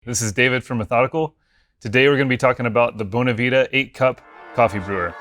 This is David from Methodical. Today we're going to be talking about the Bonavita 8-cup coffee brewer.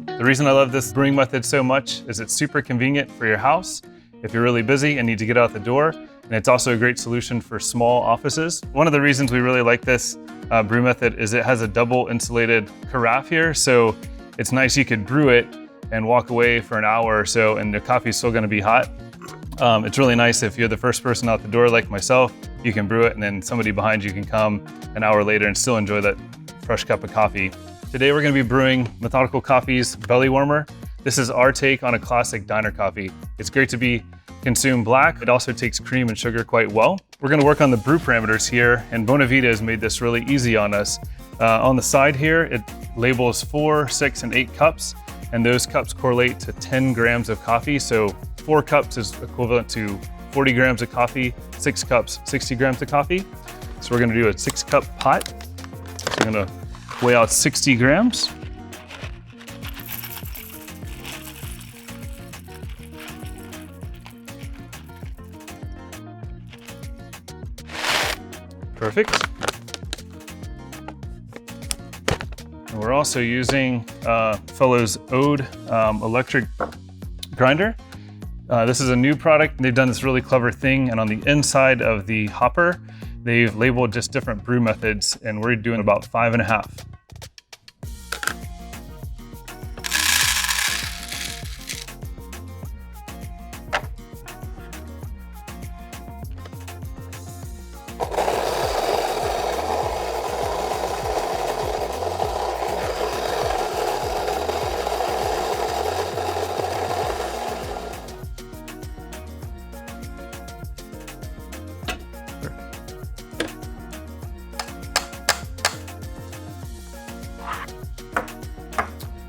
The reason I love this brewing method so much is it's super convenient for your house if you're really busy and need to get out the door, and it's also a great solution for small offices. One of the reasons we really like this brew method is it has a double insulated carafe here, so it's nice. You could brew it and walk away for an hour or so and the coffee is still going to be hot. It's really nice if you're the first person out the door like myself, you can brew it and then somebody behind you can come an hour later and still enjoy that fresh cup of coffee. Today we're going to be brewing Methodical Coffee's Belly Warmer. This is our take on a classic diner coffee. It's great to be consumed black. It also takes cream and sugar quite well. We're going to work on the brew parameters here, and Bonavita has made this really easy on us. On the side here, it labels 4, 6, and 8 cups, and those cups correlate to 10 grams of coffee. So 4 cups is equivalent to 40 grams of coffee, 6 cups, 60 grams of coffee. So we're going to do a 6-cup pot. So we're going to weigh out 60 grams. Perfect. And we're also using Fellows Ode electric grinder. This is a new product. They've done this really clever thing, and on the inside of the hopper, they've labeled just different brew methods, and we're doing about 5.5.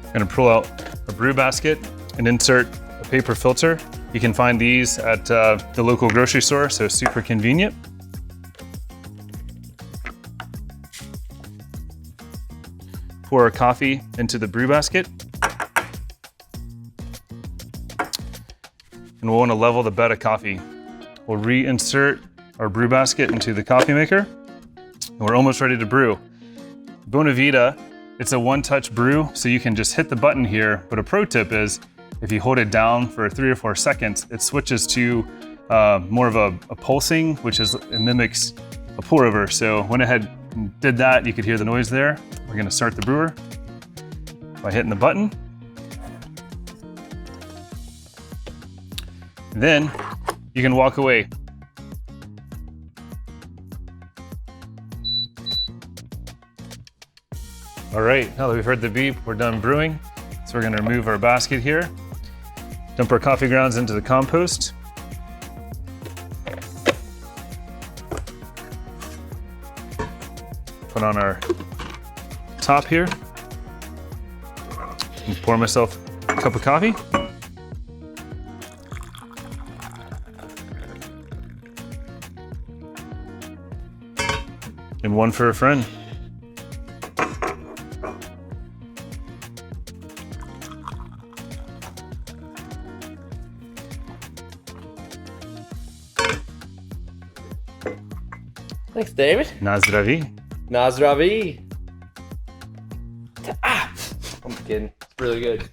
I'm going to pull out a brew basket and insert a paper filter. You can find these at the local grocery store, so super convenient. Pour our coffee into the brew basket. And we'll want to level the bed of coffee. We'll reinsert our brew basket into the coffee maker, and we're almost ready to brew. Bonavita, it's a one-touch brew, so you can just hit the button here, but a pro tip is if you hold it down for 3 or 4 seconds, it switches to more of a pulsing, it mimics a pour over. So when it did that, you could hear the noise there. We're gonna start the brewer by hitting the button. And then you can walk away. All right, now that we've heard the beep, we're done brewing. So we're gonna remove our basket here, dump our coffee grounds into the compost. Put on our top here, and pour myself a cup of coffee. And one for a friend. Thanks, David. Na zdraví. Na zdraví. I'm kidding. It's really good.